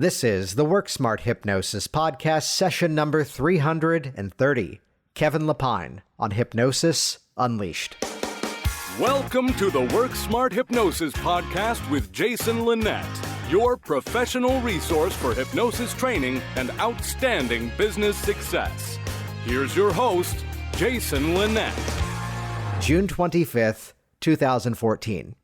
This is the Work Smart Hypnosis Podcast, session number 330. Kevin Lepine on Hypnosis Unleashed. Welcome to the Work Smart Hypnosis Podcast with Jason Linett, your professional resource for hypnosis training and outstanding business success. Here's your host, Jason Linett. June 25th, 2014.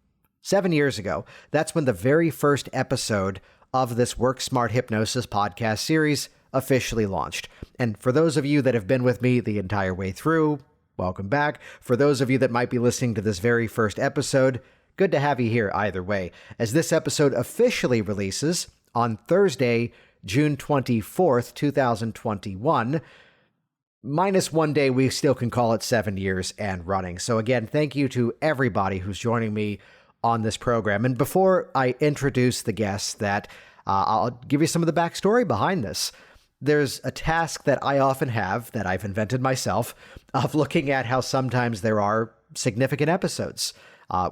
7 years ago, that's when the very first episode of this Work Smart Hypnosis podcast series officially launched. And for those of you that have been with me the entire way through, welcome back. For those of you that might be listening to this very first episode, good to have you here either way, as this episode officially releases on Thursday, June 24th, 2021. Minus 1 day, we still can call it 7 years and running. So again, thank you to everybody who's joining me on this program. And before I introduce the guests that I'll give you some of the backstory behind this. There's a task that I often have that I've invented myself of looking at how sometimes there are significant episodes.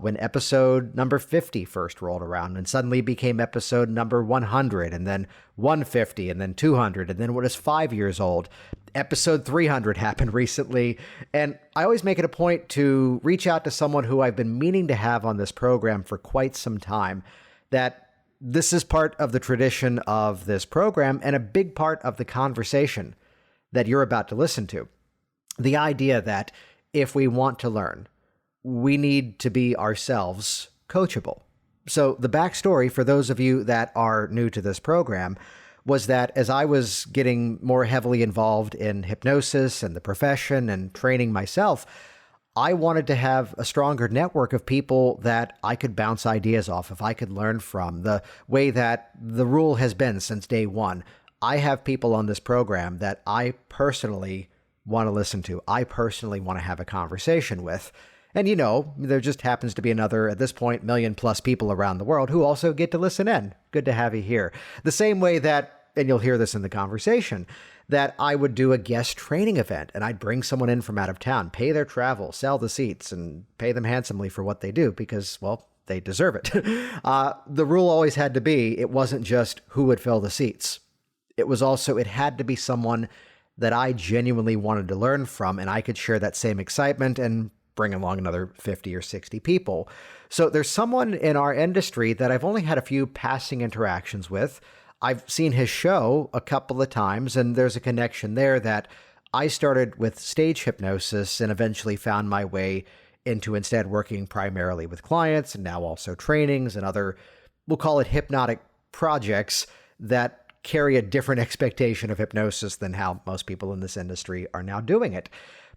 When episode number 50 first rolled around and suddenly became episode number 100 and then 150 and then 200 and then what is 5 years old. Episode 300 happened recently. And I always make it a point to reach out to someone who I've been meaning to have on this program for quite some time, that this is part of the tradition of this program and a big part of the conversation that you're about to listen to. The idea that if we want to learn, we need to be ourselves coachable. So the backstory for those of you that are new to this program was that as I was getting more heavily involved in hypnosis and the profession and training myself, I wanted to have a stronger network of people that I could bounce ideas off of, I could learn from. The way that the rule has been since day one, I have people on this program that I personally want to listen to. I personally want to have a conversation with. And you know, there just happens to be another, at this point, 1 million plus people around the world who also get to listen in. Good to have you here. The same way that, and you'll hear this in the conversation, that I would do a guest training event and I'd bring someone in from out of town, pay their travel, sell the seats, and pay them handsomely for what they do because, well, they deserve it. The rule always had to be, it wasn't just who would fill the seats. It was also, it had to be someone that I genuinely wanted to learn from and I could share that same excitement and bring along another 50 or 60 people. So there's someone in our industry that I've only had a few passing interactions with. I've seen his show a couple of times, and there's a connection there that I started with stage hypnosis and eventually found my way into instead working primarily with clients and now also trainings and other, we'll call it hypnotic projects that carry a different expectation of hypnosis than how most people in this industry are now doing it.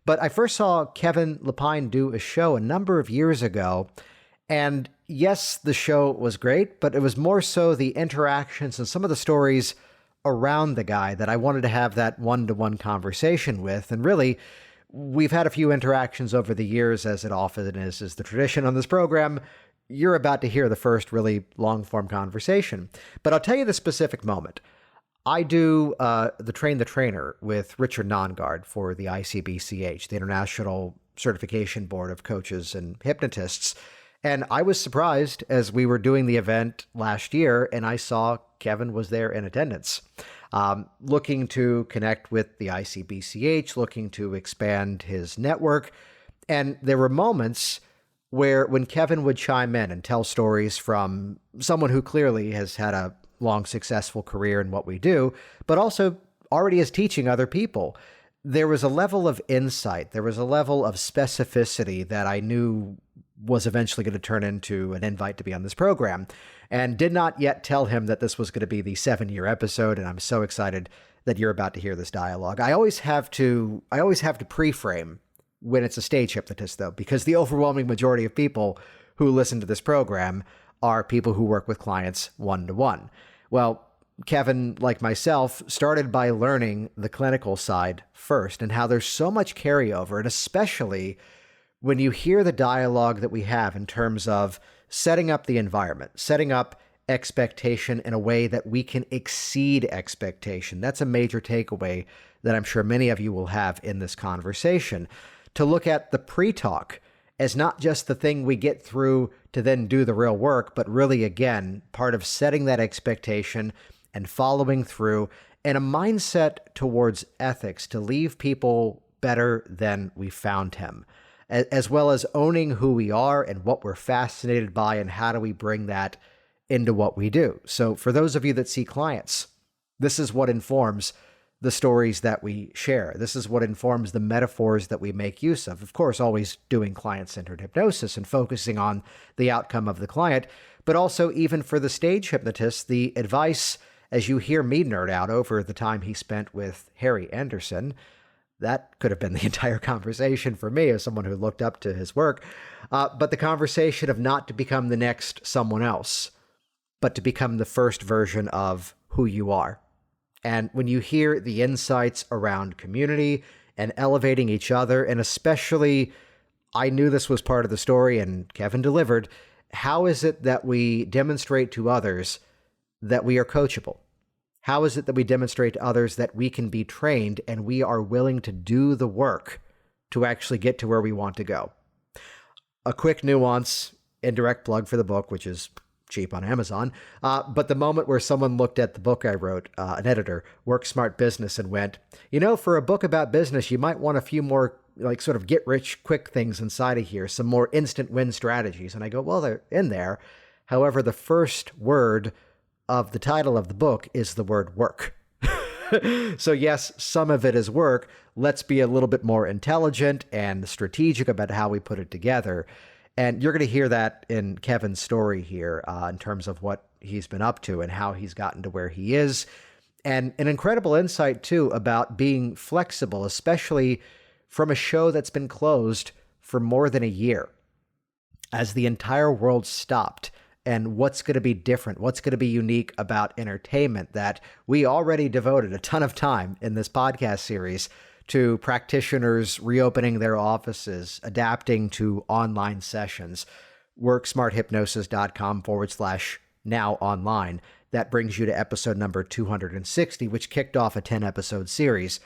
But I first saw Kevin Lepine do a show a number of years ago, and yes, the show was great, but it was more so the interactions and some of the stories around the guy that I wanted to have that one-to-one conversation with. And really, we've had a few interactions over the years, as it often is the tradition on this program. You're about to hear the first really long-form conversation. But I'll tell you the specific moment. I do the Train the Trainer with Richard Nongard for the ICBCH, the International Certification Board of Coaches and Hypnotists. And I was surprised as we were doing the event last year, and I saw Kevin was there in attendance, looking to connect with the ICBCH, looking to expand his network. And there were moments where when Kevin would chime in and tell stories from someone who clearly has had a long, successful career in what we do, but also already is teaching other people, there was a level of insight, there was a level of specificity that I knew was eventually going to turn into an invite to be on this program, and did not yet tell him that this was going to be the 7-year episode. And I'm so excited that you're about to hear this dialogue. I always have to pre-frame when it's a stage hypnotist though, because the overwhelming majority of people who listen to this program are people who work with clients one-to-one. Well, Kevin, like myself, started by learning the clinical side first and how there's so much carryover, and especially when you hear the dialogue that we have in terms of setting up the environment, setting up expectation in a way that we can exceed expectation. That's a major takeaway that I'm sure many of you will have in this conversation. To look at the pre-talk as not just the thing we get through to then do the real work, but really, again, part of setting that expectation and following through, and a mindset towards ethics to leave people better than we found him, as well as owning who we are and what we're fascinated by and how do we bring that into what we do. So for those of you that see clients, this is what informs the stories that we share. This is what informs the metaphors that we make use of. Of course, always doing client-centered hypnosis and focusing on the outcome of the client, but also even for the stage hypnotist, the advice, as you hear me nerd out over the time he spent with Harry Anderson, that could have been the entire conversation for me as someone who looked up to his work, but the conversation of not to become the next someone else, but to become the first version of who you are. And when you hear the insights around community and elevating each other, and especially, I knew this was part of the story and Kevin delivered, how is it that we demonstrate to others that we are coachable? How is it that we demonstrate to others that we can be trained and we are willing to do the work to actually get to where we want to go? A quick nuance, indirect plug for the book, which is cheap on Amazon. But the moment where someone looked at the book I wrote, an editor, Work Smart Business, and went, for a book about business, you might want a few more like sort of get rich quick things inside of here, some more instant win strategies. And I go, well, they're in there. However, the first word of the title of the book is the word work. So yes, some of it is work. Let's be a little bit more intelligent and strategic about how we put it together. And you're going to hear that in Kevin's story here in terms of what he's been up to and how he's gotten to where he is. And an incredible insight, too, about being flexible, especially from a show that's been closed for more than a year, as the entire world stopped. And what's going to be different? What's going to be unique about entertainment that we already devoted a ton of time in this podcast series to practitioners reopening their offices, adapting to online sessions. WorkSmartHypnosis.com/now online. That brings you to episode number 260, which kicked off a 10-episode series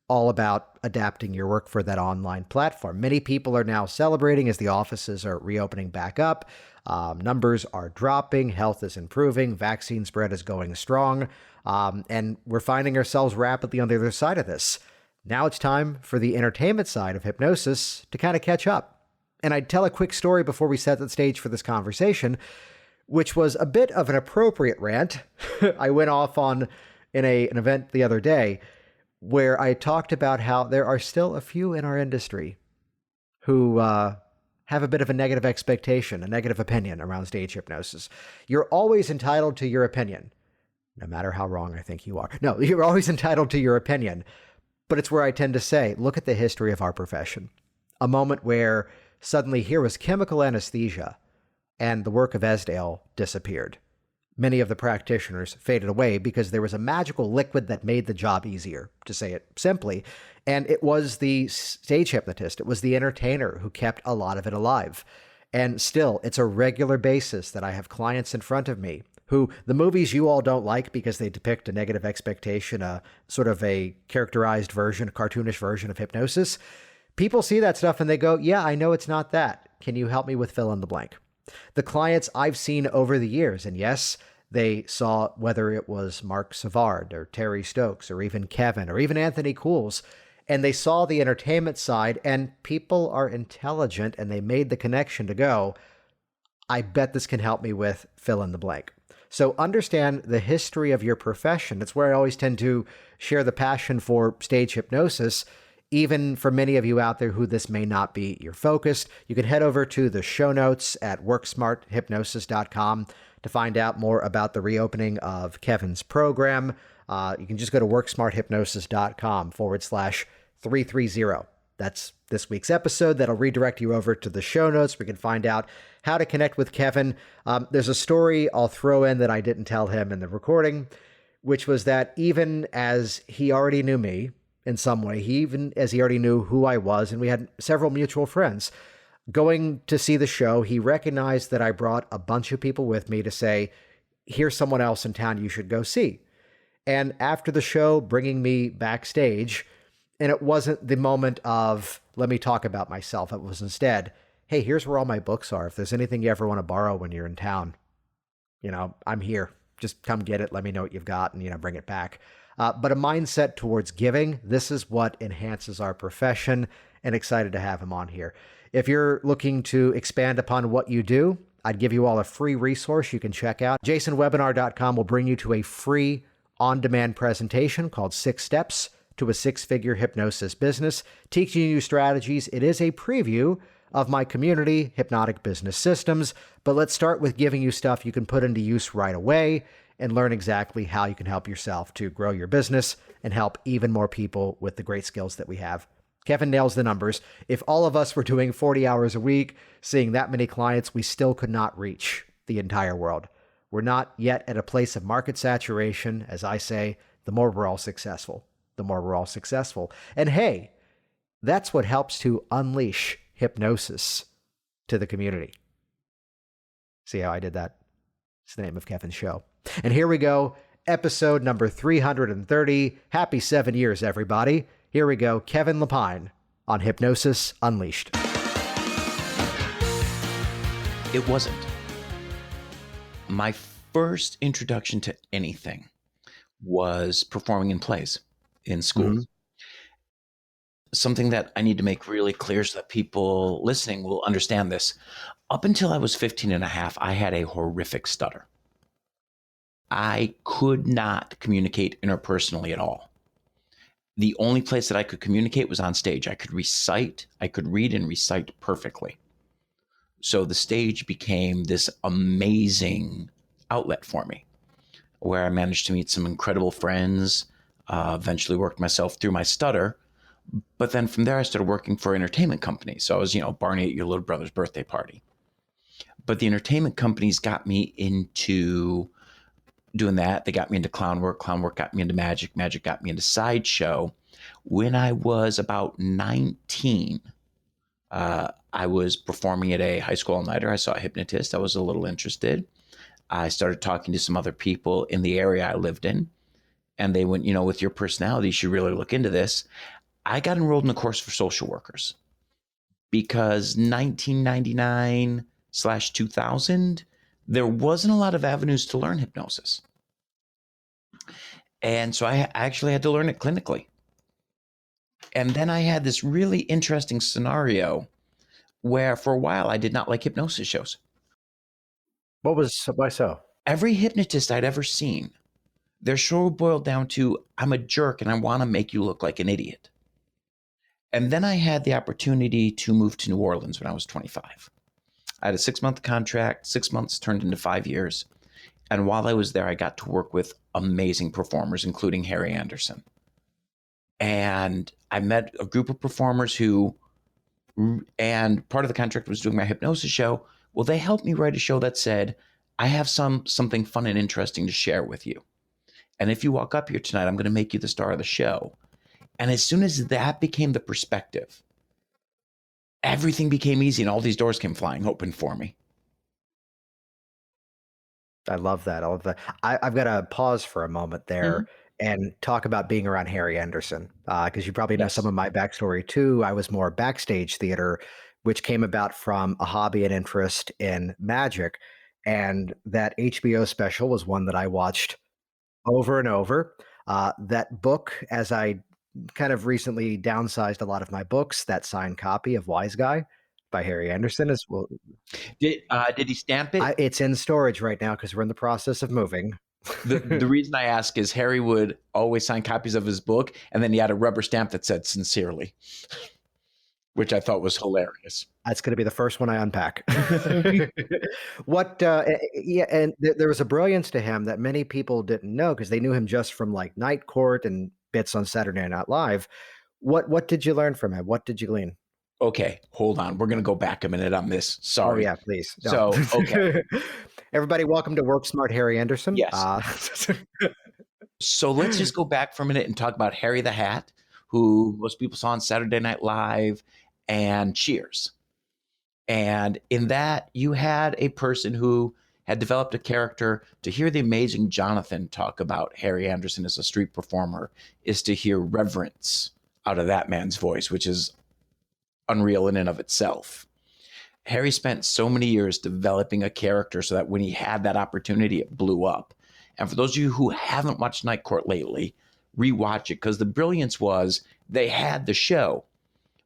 all about adapting your work for that online platform. Many people are now celebrating as the offices are reopening back up. Numbers are dropping, health is improving, vaccine spread is going strong, and we're finding ourselves rapidly on the other side of this. Now it's time for the entertainment side of hypnosis to kind of catch up. And I'd tell a quick story before we set the stage for this conversation, which was a bit of an appropriate rant. I went off on in an event the other day where I talked about how there are still a few in our industry who have a bit of a negative expectation, a negative opinion around stage hypnosis. You're always entitled to your opinion, no matter how wrong I think you are. No, you're always entitled to your opinion. But it's where I tend to say, look at the history of our profession. A moment where suddenly here was chemical anesthesia and the work of Esdale disappeared. Many of the practitioners faded away because there was a magical liquid that made the job easier, to say it simply. And it was the stage hypnotist, it was the entertainer who kept a lot of it alive. And still, it's a regular basis that I have clients in front of me who the movies you all don't like because they depict a negative expectation, a sort of a characterized version, a cartoonish version of hypnosis. People see that stuff and they go, yeah, I know it's not that. Can you help me with fill in the blank? The clients I've seen over the years, and yes, they saw whether it was Mark Savard or Terry Stokes or even Kevin or even Anthony Cools, and they saw the entertainment side, and people are intelligent and they made the connection to go, I bet this can help me with fill in the blank. So understand the history of your profession. It's where I always tend to share the passion for stage hypnosis, even for many of you out there who this may not be your focus. You can head over to the show notes at WorkSmartHypnosis.com to find out more about the reopening of Kevin's program. You can just go to WorkSmartHypnosis.com/330. That's this week's episode. That'll redirect you over to the show notes where you can find out how to connect with Kevin. There's a story I'll throw in that I didn't tell him in the recording, which was that even as he already knew me in some way, even as he already knew who I was, and we had several mutual friends, going to see the show, he recognized that I brought a bunch of people with me to say, here's someone else in town you should go see. And after the show, bringing me backstage, and it wasn't the moment of, let me talk about myself. It was instead, hey, here's where all my books are. If there's anything you ever want to borrow when you're in town, I'm here. just come get it. Let me know what you've got and, bring it back. But a mindset towards giving, this is what enhances our profession, and excited to have him on here. If you're looking to expand upon what you do, I'd give you all a free resource you can check out. JasonWebinar.com will bring you to a free on-demand presentation called 6 Steps to a Six-Figure Hypnosis Business, teaching you strategies. It is a preview of my community, Hypnotic Business Systems, but let's start with giving you stuff you can put into use right away and learn exactly how you can help yourself to grow your business and help even more people with the great skills that we have. Kevin nails the numbers. If all of us were doing 40 hours a week, seeing that many clients, we still could not reach the entire world. We're not yet at a place of market saturation. As I say, the more we're all successful, the more we're all successful. And hey, that's what helps to unleash hypnosis to the community. See how I did that? It's the name of Kevin's show. And here we go. Episode number 330. Happy 7 years, everybody. Here we go. Kevin Lepine on Hypnosis Unleashed. It wasn't. My first introduction to anything was performing in plays in school. Mm-hmm. Something that I need to make really clear so that people listening will understand this. Up until I was 15 and a half, I had a horrific stutter. I could not communicate interpersonally at all. The only place that I could communicate was on stage. I could read and recite perfectly. So the stage became this amazing outlet for me, where I managed to meet some incredible friends, eventually worked myself through my stutter. But then from there, I started working for entertainment companies. So I was, Barney at your little brother's birthday party. But the entertainment companies got me into doing that. They got me into clown work. Clown work got me into magic. Magic got me into sideshow. When I was about 19, I was performing at a high school all-nighter. I saw a hypnotist. I was a little interested. I started talking to some other people in the area I lived in. And they went, with your personality, you should really look into this. I got enrolled in a course for social workers because 1999/2000, there wasn't a lot of avenues to learn hypnosis. And so I actually had to learn it clinically. And then I had this really interesting scenario where for a while I did not like hypnosis shows. Why so? Every hypnotist I'd ever seen, their show boiled down to, I'm a jerk and I want to make you look like an idiot. And then I had the opportunity to move to New Orleans when I was 25. I had a 6-month contract, 6 months turned into 5 years. And while I was there, I got to work with amazing performers, including Harry Anderson. And I met a group of performers and part of the contract was doing my hypnosis show. Well, they helped me write a show that said, I have something fun and interesting to share with you. And if you walk up here tonight, I'm going to make you the star of the show. And as soon as that became the perspective, everything became easy and all these doors came flying open for me. I love that. I've got to pause for a moment there and talk about being around Harry Anderson, because you probably know some of my backstory too. I was more backstage theater, which came about from a hobby and interest in magic. And that HBO special was one that I watched over and over. That book, as I kind of recently downsized a lot of my books, that signed copy of Wise Guy by Harry Anderson as well. Did he stamp it? It's in storage right now because we're in the process of moving. The reason I ask is Harry would always sign copies of his book, and then he had a rubber stamp that said sincerely, which I thought was hilarious. That's going to be the first one I unpack. And there was a brilliance to him that many people didn't know because they knew him just from like Night Court and bits on Saturday Night Live. What did you learn from him? What did you glean? Okay, hold on. We're going to go back a minute on this. Sorry. Oh, yeah, please. No. So, okay. Everybody, welcome to Work Smart Harry Anderson. Yes. So let's just go back for a minute and talk about Harry the Hat, who most people saw on Saturday Night Live and Cheers. And in that, you had a person who had developed a character. To hear the amazing Jonathan talk about Harry Anderson as a street performer is to hear reverence out of that man's voice, which is unreal in and of itself. Harry spent so many years developing a character so that when he had that opportunity, it blew up. And for those of you who haven't watched Night Court lately, rewatch it, because the brilliance was they had the show,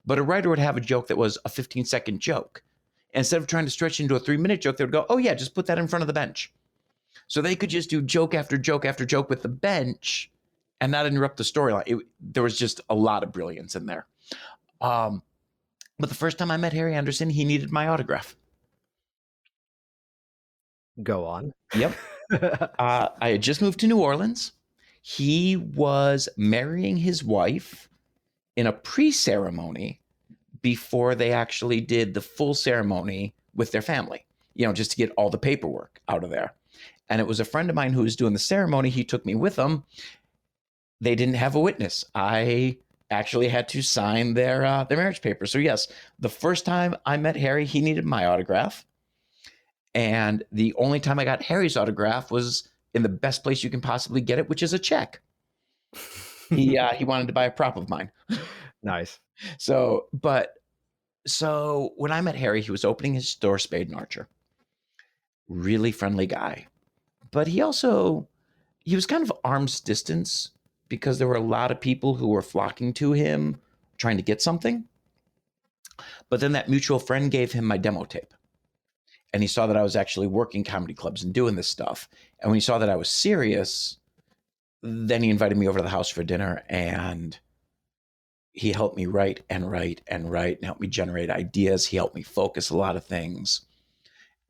but a writer would have a joke that was a 15-second joke. Instead of trying to stretch into a 3-minute joke, they would go, oh yeah, just put that in front of the bench. So they could just do joke after joke after joke with the bench and not interrupt the storyline. There was just a lot of brilliance in there. But the first time I met Harry Anderson, he needed my autograph. Go on. Yep. I had just moved to New Orleans. He was marrying his wife in a pre-ceremony before they actually did the full ceremony with their family, just to get all the paperwork out of there. And it was a friend of mine who was doing the ceremony. He took me with him. They didn't have a witness. I actually had to sign their marriage papers. So yes, the first time I met Harry, he needed my autograph. And the only time I got Harry's autograph was in the best place you can possibly get it, which is a check. He wanted to buy a prop of mine. Nice. So when I met Harry, he was opening his store, Spade and Archer. Really friendly guy. But he was kind of arm's distance because there were a lot of people who were flocking to him trying to get something. But then that mutual friend gave him my demo tape. And he saw that I was actually working comedy clubs and doing this stuff. And when he saw that I was serious, then he invited me over to the house for dinner, and he helped me write and helped me generate ideas. He helped me focus a lot of things.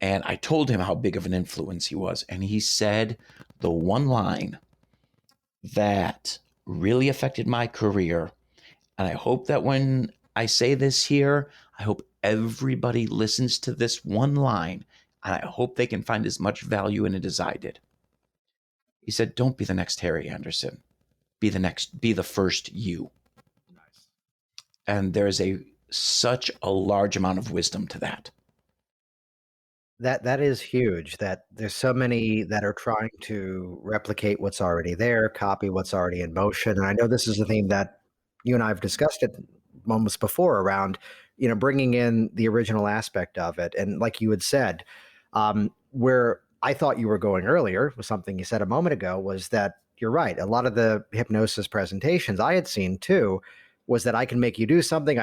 And I told him how big of an influence he was. And he said the one line that really affected my career. And I hope that when I say this here, I hope everybody listens to this one line, and I hope they can find as much value in it as I did. He said, don't be the next Harry Anderson. Be the first you. Nice. And there's such a large amount of wisdom to that. That is huge, that there's so many that are trying to replicate what's already there, copy what's already in motion. And I know this is a theme that you and I have discussed it moments before around, bringing in the original aspect of it. And like you had said, where I thought you were going earlier was something you said a moment ago, was that you're right. A lot of the hypnosis presentations I had seen too was that I can make you do something,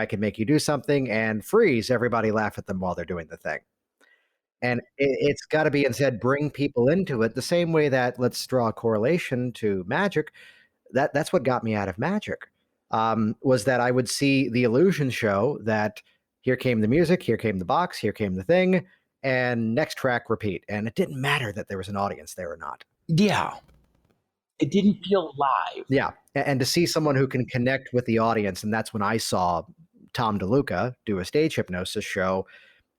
and freeze, everybody laugh at them while they're doing the thing. And it's got to be instead bring people into it the same way that, let's draw a correlation to magic. That's what got me out of magic, was that I would see the illusion show that here came the music, here came the box, here came the thing, and next track, repeat. And it didn't matter that there was an audience there or not. Yeah. It didn't feel live. Yeah. And to see someone who can connect with the audience. And that's when I saw Tom DeLuca do a stage hypnosis show.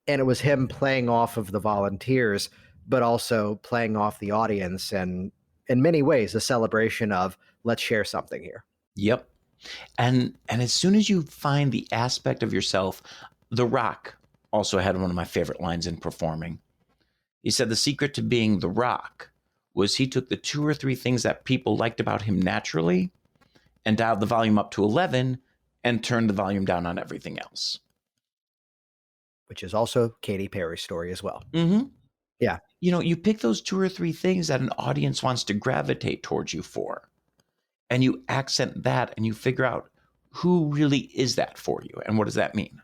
And it was him playing off of the volunteers, but also playing off the audience. And in many ways, a celebration of let's share something here. Yep. And as soon as you find the aspect of yourself, The Rock also had one of my favorite lines in performing. He said the secret to being The Rock was he took the 2 or 3 things that people liked about him naturally and dialed the volume up to 11 and turned the volume down on everything else. Which is also Katy Perry's story as well. Mm-hmm. Yeah. You pick those 2 or 3 things that an audience wants to gravitate towards you for, and you accent that and you figure out who really is that for you and what does that mean?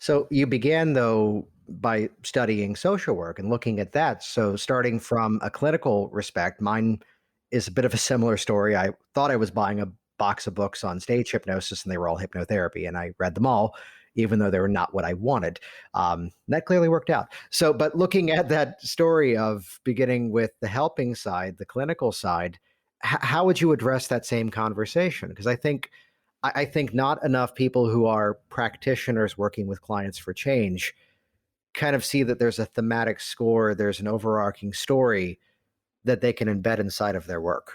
So you began, though, by studying social work and looking at that. So starting from a clinical respect, mine is a bit of a similar story. I thought I was buying a box of books on stage hypnosis, and they were all hypnotherapy, and I read them all, even though they were not what I wanted. That clearly worked out. So, but looking at that story of beginning with the helping side, the clinical side, how would you address that same conversation? Because I think not enough people who are practitioners working with clients for change kind of see that there's a thematic score, there's an overarching story that they can embed inside of their work.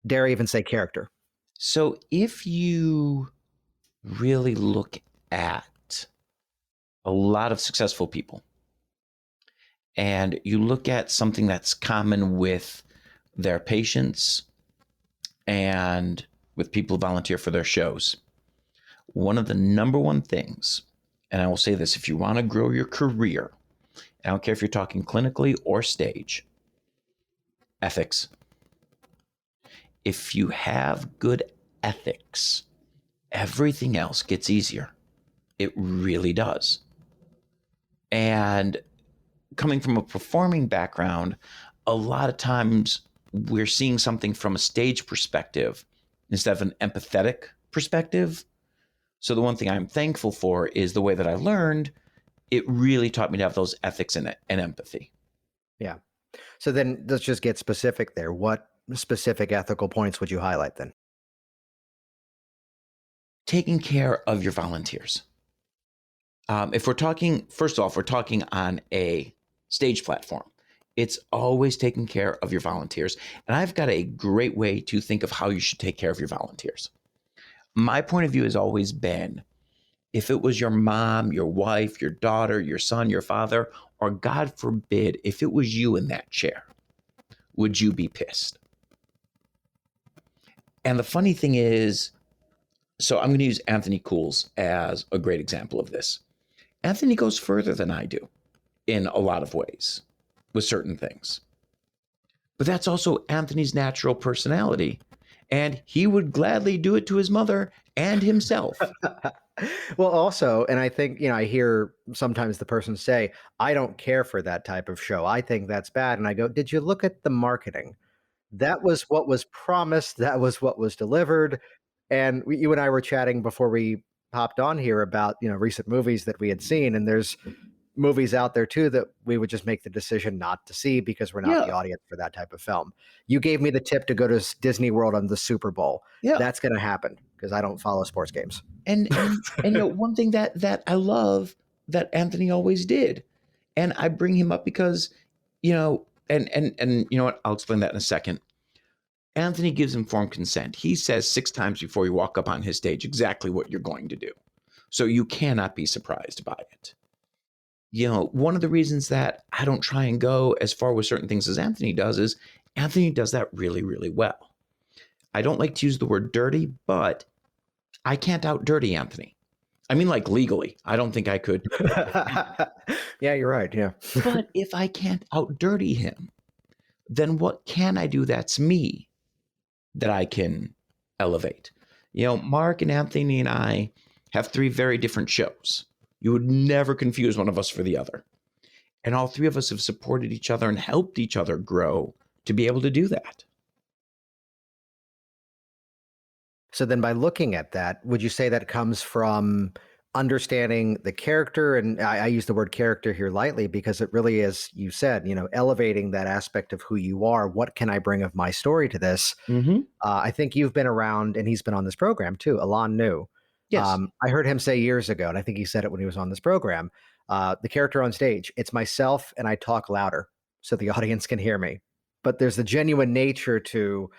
Dare even say character. So if you really look at a lot of successful people and you look at something that's common with their patients and with people who volunteer for their shows, one of the number one things, and I will say this, if you want to grow your career, I don't care if you're talking clinically or stage, ethics. If you have good ethics, everything else gets easier. It really does. And coming from a performing background, a lot of times we're seeing something from a stage perspective instead of an empathetic perspective. So the one thing I'm thankful for is the way that I learned, it really taught me to have those ethics and empathy. Yeah. So then let's just get specific there. What specific ethical points would you highlight then? Taking care of your volunteers. If we're talking, first off, we're talking on a stage platform. It's always taking care of your volunteers. And I've got a great way to think of how you should take care of your volunteers. My point of view has always been, if it was your mom, your wife, your daughter, your son, your father, or God forbid, if it was you in that chair, would you be pissed? And the funny thing is, so I'm going to use Anthony Cools as a great example of this. Anthony goes further than I do in a lot of ways with certain things. But that's also Anthony's natural personality. And he would gladly do it to his mother and himself. Well, also, and I think, I hear sometimes the person say, I don't care for that type of show. I think that's bad. And I go, did you look at the marketing? That was what was promised. That was what was delivered. And you and I were chatting before we hopped on here about, recent movies that we had seen. And there's movies out there too that we would just make the decision not to see because we're not the audience for that type of film. You gave me the tip to go to Disney World on the Super Bowl. Yeah. That's going to happen because I don't follow sports games. And one thing that I love that Anthony always did, and I bring him up because, and you know what, I'll explain that in a second. Anthony gives informed consent. He says 6 times before you walk up on his stage exactly what you're going to do. So you cannot be surprised by it. One of the reasons that I don't try and go as far with certain things as Anthony does is Anthony does that really, really well. I don't like to use the word dirty, but I can't out dirty Anthony. I mean, like legally, I don't think I could. Yeah, you're right. Yeah. But if I can't out dirty him, then what can I do that's me that I can elevate? Mark and Anthony and I have 3 very different shows. You would never confuse one of us for the other. And all 3 of us have supported each other and helped each other grow to be able to do that. So then by looking at that, would you say that comes from understanding the character? And I use the word character here lightly because it really is, you said, elevating that aspect of who you are. What can I bring of my story to this? Mm-hmm. I think you've been around, and he's been on this program too, Alon New. Yes. I heard him say years ago, and I think he said it when he was on this program, the character on stage, it's myself and I talk louder so the audience can hear me. But there's the genuine nature to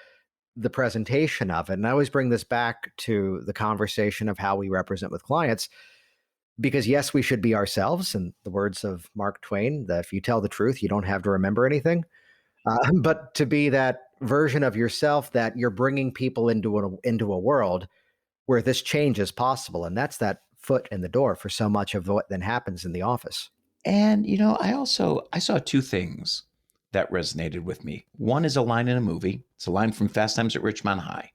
the presentation of it. And I always bring this back to the conversation of how we represent with clients, because yes, we should be ourselves. In the words of Mark Twain, that if you tell the truth, you don't have to remember anything. But to be that version of yourself that you're bringing people into a world where this change is possible. And that's that foot in the door for so much of what then happens in the office. And, I saw 2 things that resonated with me. One is a line in a movie. It's a line from Fast Times at Ridgemont High.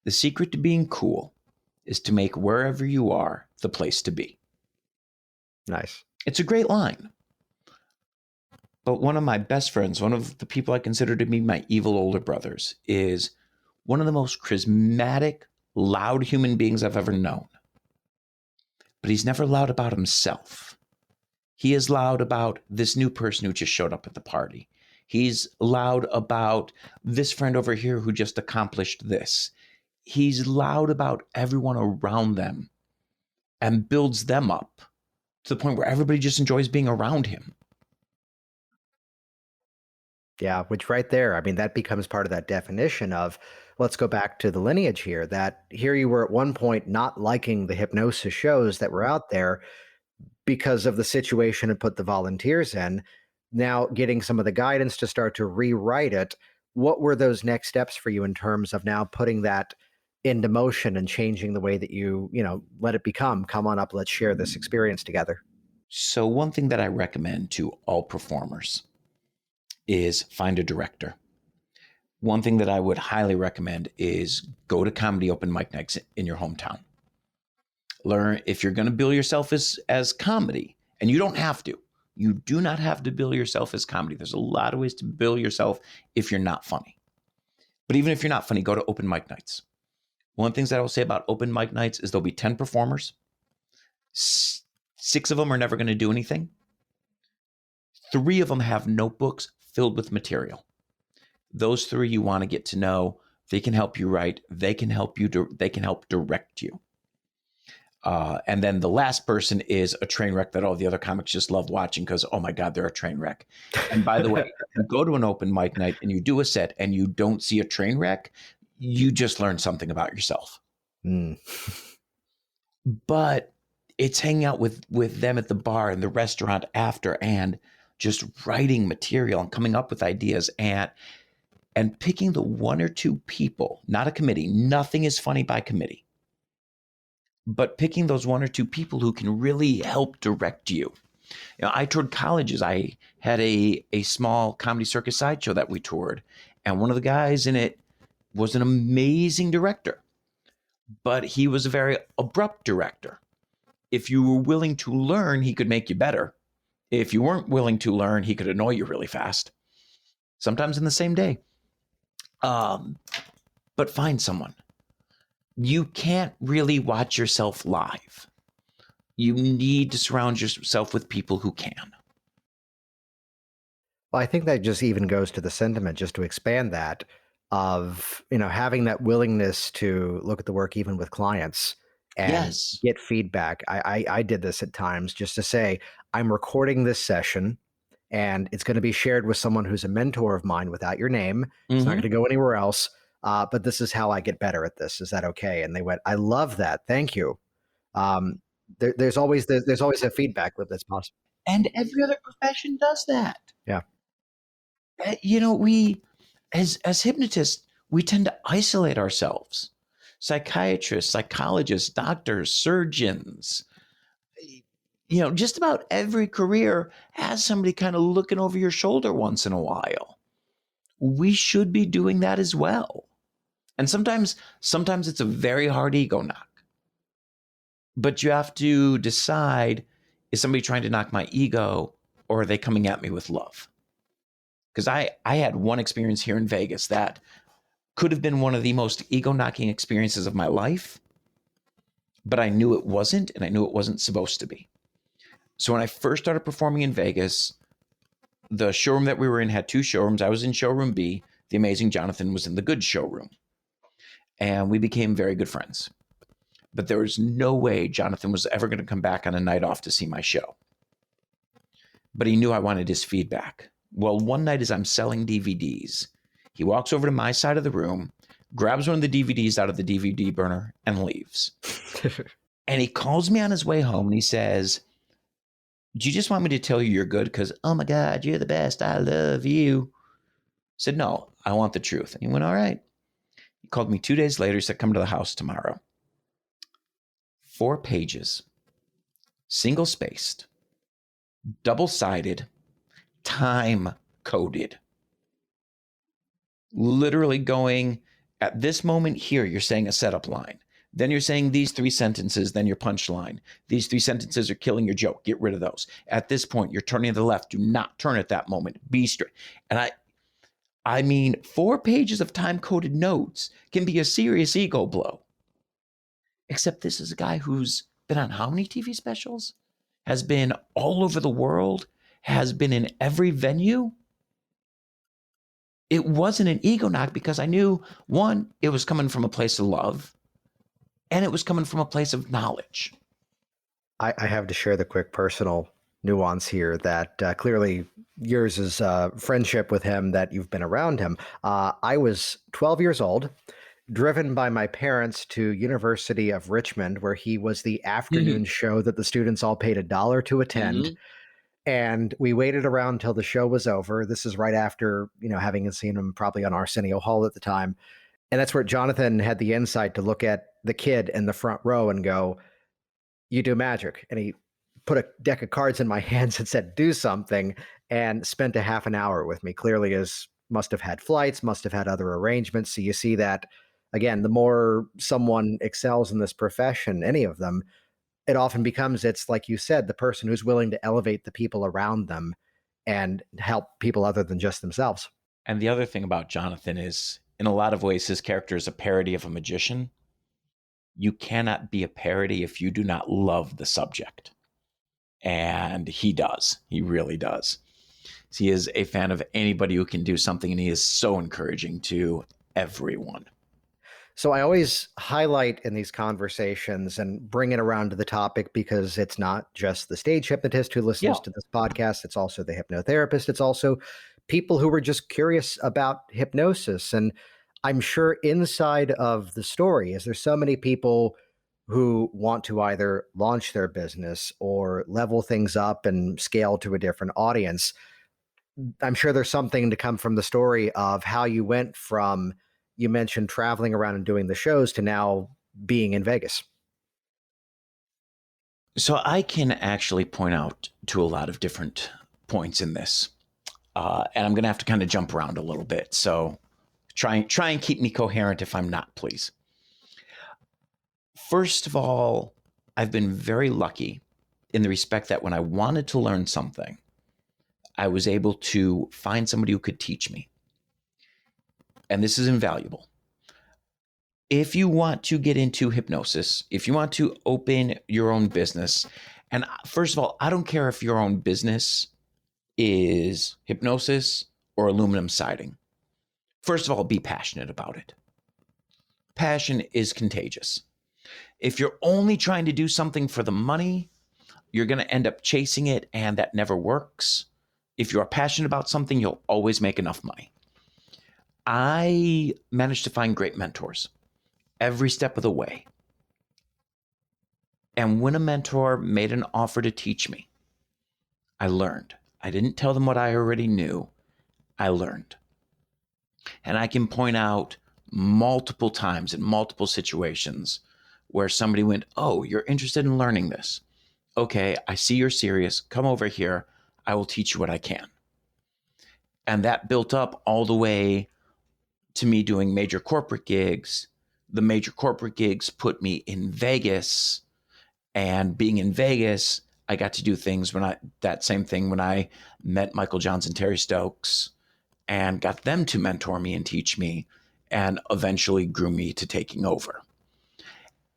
The secret to being cool is to make wherever you are the place to be. Nice. It's a great line. But one of my best friends, one of the people I consider to be my evil older brothers, is one of the most charismatic, loud human beings I've ever known. But he's never loud about himself. He is loud about this new person who just showed up at the party. He's loud about this friend over here who just accomplished this. He's loud about everyone around them and builds them up to the point where everybody just enjoys being around him. Yeah, which right there, I mean, that becomes part of that definition of, let's go back to the lineage here, that here you were at one point not liking the hypnosis shows that were out there because of the situation and put the volunteers in. Now getting some of the guidance to start to rewrite it. What were those next steps for you in terms of now putting that into motion and changing the way that you let it become, come on up, let's share this experience together? So one thing that I recommend to all performers is find a director. one thing that I would highly recommend is go to comedy open mic nights in your hometown. Learn, if you're going to bill yourself as comedy, and you don't have to. You do not have to bill yourself as comedy. There's a lot of ways to bill yourself if you're not funny. But even if you're not funny, go to open mic nights. One of the things that I will say about open mic nights is there'll be 10 performers. 6 of them are never going to do anything. 3 of them have notebooks filled with material. Those 3 you want to get to know. They can help you write. They can help direct you. And then the last person is a train wreck that all the other comics just love watching because, oh my God, they're a train wreck. And by the way, if you go to an open mic night and you do a set and you don't see a train wreck, you just learned something about yourself. But it's hanging out with them at the bar and the restaurant after and just writing material and coming up with ideas and picking the 1 or 2 people, not a committee. Nothing is funny by committee. But picking those 1 or 2 people who can really help direct you. You know, I toured colleges. I had a small comedy circus sideshow that we toured. And one of the guys in it was an amazing director. But he was a very abrupt director. If you were willing to learn, he could make you better. If you weren't willing to learn, he could annoy you really fast. Sometimes in the same day. But find someone. You can't really watch yourself live. You need to surround yourself with people who can. Well, I think that just even goes to the sentiment, just to expand that, of, you know, having that willingness to look at the work even with clients and get feedback. I did this at times just to say, I'm recording this session and it's going to be shared with someone who's a mentor of mine without your name. It's not going to go anywhere else. But this is how I get better at this. Is that okay? And they went, I love that. Thank you. There's always a feedback loop that's possible. And every other profession does that. Yeah. You know, we, as hypnotists, we tend to isolate ourselves. Psychiatrists, psychologists, doctors, surgeons, you know, just about every career has somebody kind of looking over your shoulder once in a while. We should be doing that as well. And sometimes it's a very hard ego knock. But you have to decide, is somebody trying to knock my ego or are they coming at me with love? Because I had one experience here in Vegas that could have been one of the most ego-knocking experiences of my life, but I knew it wasn't, and I knew it wasn't supposed to be. So when I first started performing in Vegas, the showroom that we were in had 2 showrooms. I was in showroom B. The amazing Jonathan was in the good showroom. And we became very good friends. But there was no way Jonathan was ever going to come back on a night off to see my show. But he knew I wanted his feedback. Well, one night as I'm selling DVDs, he walks over to my side of the room, grabs one of the DVDs out of the DVD burner, and leaves. And he calls me on his way home and he says, do you just want me to tell you you're good? Because, oh my God, you're the best. I love you. I said, no, I want the truth. And he went, all right. He called me 2 days later. He said, come to the house tomorrow. 4 pages, single-spaced, double-sided, time-coded. Literally going, at this moment here, you're saying a setup line. Then you're saying these 3 sentences, then your punchline. These 3 sentences are killing your joke. Get rid of those. At this point, you're turning to the left. Do not turn at that moment. Be straight. And I mean, 4 pages of time-coded notes can be a serious ego blow. Except this is a guy who's been on how many TV specials? Has been all over the world? Has been in every venue? It wasn't an ego knock because I knew, one, it was coming from a place of love. And it was coming from a place of knowledge. I have to share the quick personal nuance here that clearly yours is friendship with him, that you've been around him. I was 12 years old, driven by my parents to University of Richmond, where he was the afternoon show that the students all paid $1 to attend. And we waited around till the show was over. This is right after, having seen him probably on Arsenio Hall at the time. And that's where Jonathan had the insight to look at the kid in the front row and go, you do magic. And he put a deck of cards in my hands and said, do something, and spent a half an hour with me, clearly as must have had flights, must have had other arrangements. So you see that, again, the more someone excels in this profession, any of them, it often becomes, it's like you said, the person who's willing to elevate the people around them and help people other than just themselves. And the other thing about Jonathan is, in a lot of ways, his character is a parody of a magician. You cannot be a parody if you do not love the subject. And he does. He really does. He is a fan of anybody who can do something, and he is so encouraging to everyone. So I always highlight in these conversations and bring it around to the topic because it's not just the stage hypnotist who listens to this podcast. It's also the hypnotherapist. It's also people who were just curious about hypnosis. And I'm sure inside of the story, is there so many people who want to either launch their business or level things up and scale to a different audience. I'm sure there's something to come from the story of how you went from, you mentioned traveling around and doing the shows, to now being in Vegas. So I can actually point out to a lot of different points in this. And I'm going to have to kind of jump around a little bit. So try and keep me coherent if I'm not, please. First of all, I've been very lucky in the respect that when I wanted to learn something, I was able to find somebody who could teach me. And this is invaluable. If you want to get into hypnosis, if you want to open your own business, and first of all, I don't care if your own business is hypnosis or aluminum siding. First of all, be passionate about it. Passion is contagious. If you're only trying to do something for the money, you're going to end up chasing it, and that never works. If you're passionate about something, you'll always make enough money. I managed to find great mentors every step of the way. And when a mentor made an offer to teach me, I learned. I didn't tell them what I already knew. I learned. And I can point out multiple times in multiple situations where somebody went, "Oh, you're interested in learning this. Okay, I see you're serious. Come over here. I will teach you what I can." And that built up all the way to me doing major corporate gigs. The major corporate gigs put me in Vegas, and being in Vegas, I got to do things when I met Michael Johns and Terry Stokes and got them to mentor me and teach me, and eventually grew me to taking over.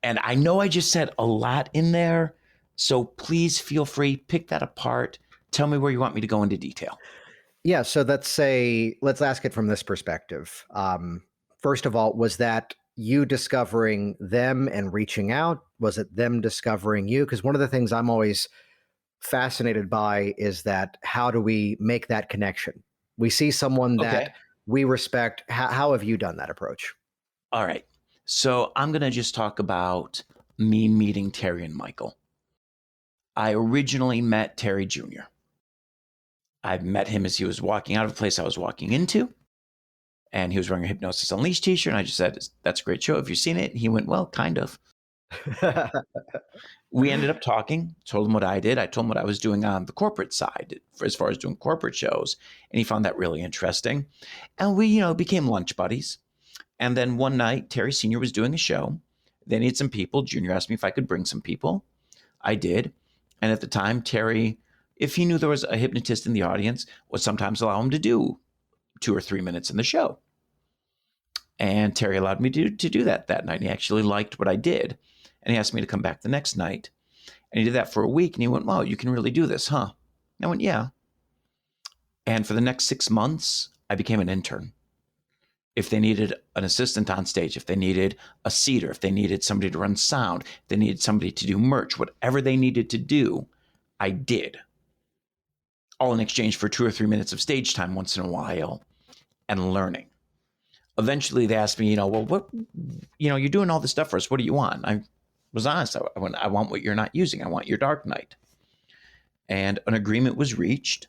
And I know I just said a lot in there, so please feel free, pick that apart. Tell me where you want me to go into detail. Yeah, so let's ask it from this perspective. First of all, was that you discovering them and reaching out? Was it them discovering you? Because one of the things I'm always fascinated by is that how do we make that connection? We see someone that we respect. How have you done that approach? All right. So I'm going to just talk about me meeting Terry and Michael. I originally met Terry Jr. I met him as he was walking out of a place I was walking into, and he was wearing a Hypnosis Unleashed t-shirt, and I just said, "That's a great show. Have you seen it?" And he went, "Well, kind of." We ended up talking, told him what I did. I told him what I was doing on the corporate side as far as doing corporate shows, and he found that really interesting. And we, became lunch buddies. And then one night, Terry Sr. was doing a show. They needed some people. Junior asked me if I could bring some people. I did. And at the time, Terry, if he knew there was a hypnotist in the audience, would sometimes allow him to do 2 or 3 minutes in the show. And Terry allowed me to do that night. He actually liked what I did. And he asked me to come back the next night. And he did that for a week. And he went, "Wow, you can really do this, huh?" And I went, "Yeah." And for the next 6 months, I became an intern. If they needed an assistant on stage, if they needed a seater, if they needed somebody to run sound, if they needed somebody to do merch, whatever they needed to do, I did. All in exchange for 2 or 3 minutes of stage time once in a while and learning. Eventually they asked me, "Well, you're doing all this stuff for us. What do you want?" I was honest. I want what you're not using. I want your dark night. And an agreement was reached,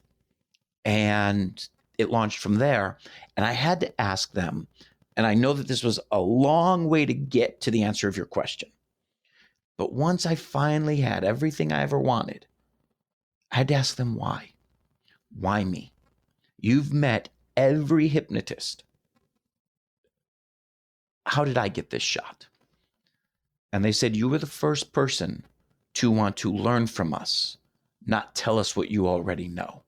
and it launched from there. And I had to ask them, and I know that this was a long way to get to the answer of your question, but once I finally had everything I ever wanted, I had to ask them why. Why me? You've met every hypnotist, how did I get this shot? And they said, you were the first person to want to learn from us, not tell us what you already know.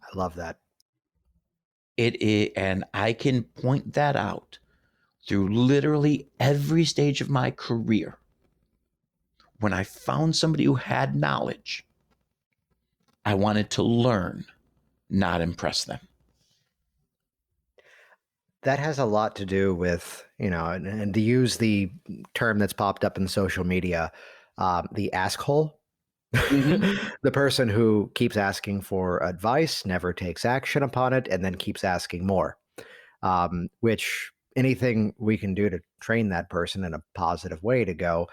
I love that. It is, and I can point that out through literally every stage of my career. When I found somebody who had knowledge, I wanted to learn, not impress them. That has a lot to do with, and to use the term that's popped up in social media, the ask hole. Mm-hmm. The person who keeps asking for advice, never takes action upon it, and then keeps asking more, which anything we can do to train that person in a positive way to go,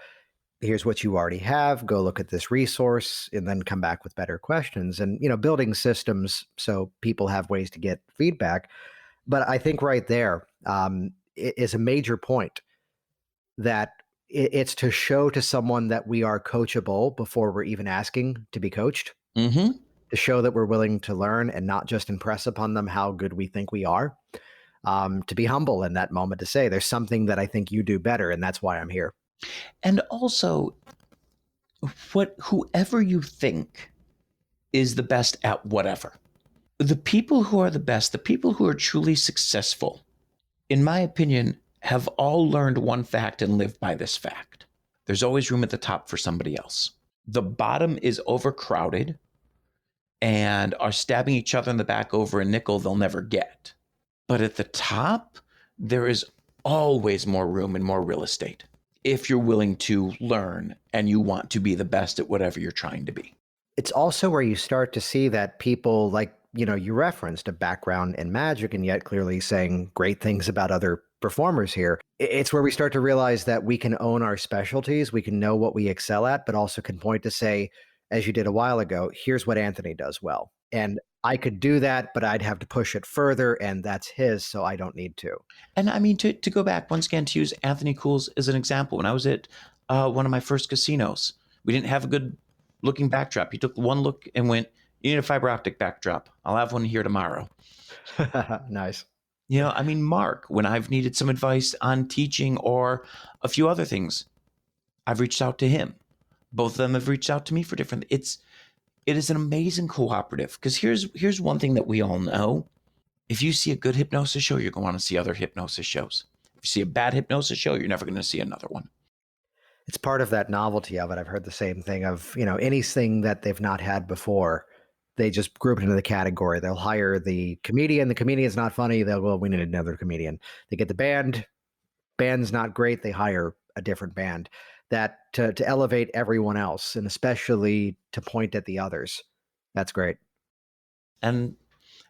here's what you already have, go look at this resource, and then come back with better questions. And, building systems so people have ways to get feedback. But I think right there is a major point that it's to show to someone that we are coachable before we're even asking to be coached, Mm-hmm. to show that we're willing to learn and not just impress upon them how good we think we are, to be humble in that moment, to say, there's something that I think you do better, and that's why I'm here. And also, whoever you think is the best at whatever, the people who are the best, the people who are truly successful, in my opinion, have all learned one fact and lived by this fact. There's always room at the top for somebody else. The bottom is overcrowded and are stabbing each other in the back over a nickel they'll never get. But at the top, there is always more room and more real estate if you're willing to learn and you want to be the best at whatever you're trying to be. It's also where you start to see that people, like, you referenced a background in magic and yet clearly saying great things about other performers here. It's where we start to realize that we can own our specialties. We can know what we excel at, but also can point to say, as you did a while ago, here's what Anthony does well. And I could do that, but I'd have to push it further, and that's his, so I don't need to. And I mean, to go back once again, to use Anthony Cools as an example, when I was at one of my first casinos, we didn't have a good looking backdrop. He took one look and went, you need a fiber optic backdrop. I'll have one here tomorrow. Nice. I mean, Mark, when I've needed some advice on teaching or a few other things, I've reached out to him. Both of them have reached out to me for different. It is an amazing cooperative, because here's one thing that we all know. If you see a good hypnosis show, you're going to want to see other hypnosis shows. If you see a bad hypnosis show, you're never going to see another one. It's part of that novelty of it. I've heard the same thing of, anything that they've not had before, they just group it into the category. They'll hire the comedian's not funny, they'll go, we need another comedian. They get the band's not great, they hire a different band. That to elevate everyone else, and especially to point at the others. That's great. And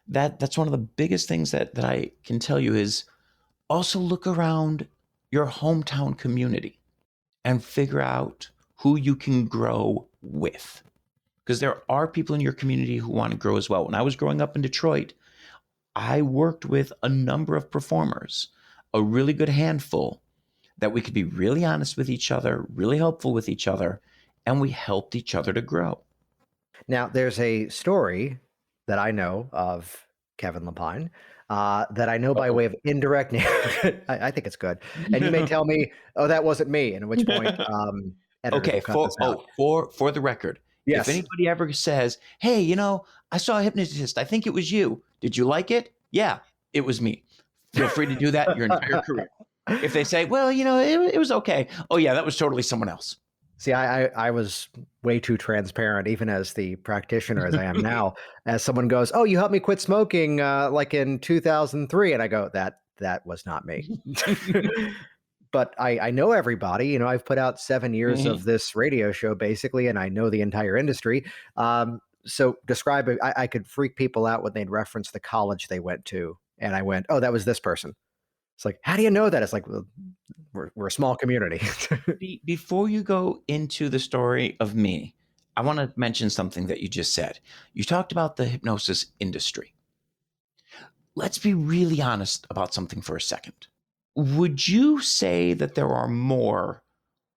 that's one of the biggest things that I can tell you is also look around your hometown community and figure out who you can grow with. Because there are people in your community who want to grow as well. When I was growing up in Detroit, I worked with a number of performers, a really good handful, that we could be really honest with each other, really helpful with each other, and we helped each other to grow. Now, there's a story that I know of Kevin Lepine that I know by way of indirect. I think it's good. And you may tell me, oh, that wasn't me, and at which point, okay, for the record, yes. If anybody ever says, hey, I saw a hypnotist, I think it was you. Did you like it? Yeah, it was me. Feel free to do that your entire career. If they say, well, it was okay. Oh, yeah, that was totally someone else. See, I was way too transparent, even as the practitioner as I am now. As someone goes, oh, you helped me quit smoking like in 2003. And I go, that was not me. But I know everybody. I've put out 7 years of this radio show, basically, and I know the entire industry. So describe it. I could freak people out when they'd reference the college they went to. And I went, oh, that was this person. It's like, how do you know that? It's like, well, we're a small community. Before you go into the story of me, I want to mention something that you just said. You talked about the hypnosis industry. Let's be really honest about something for a second. Would you say that there are more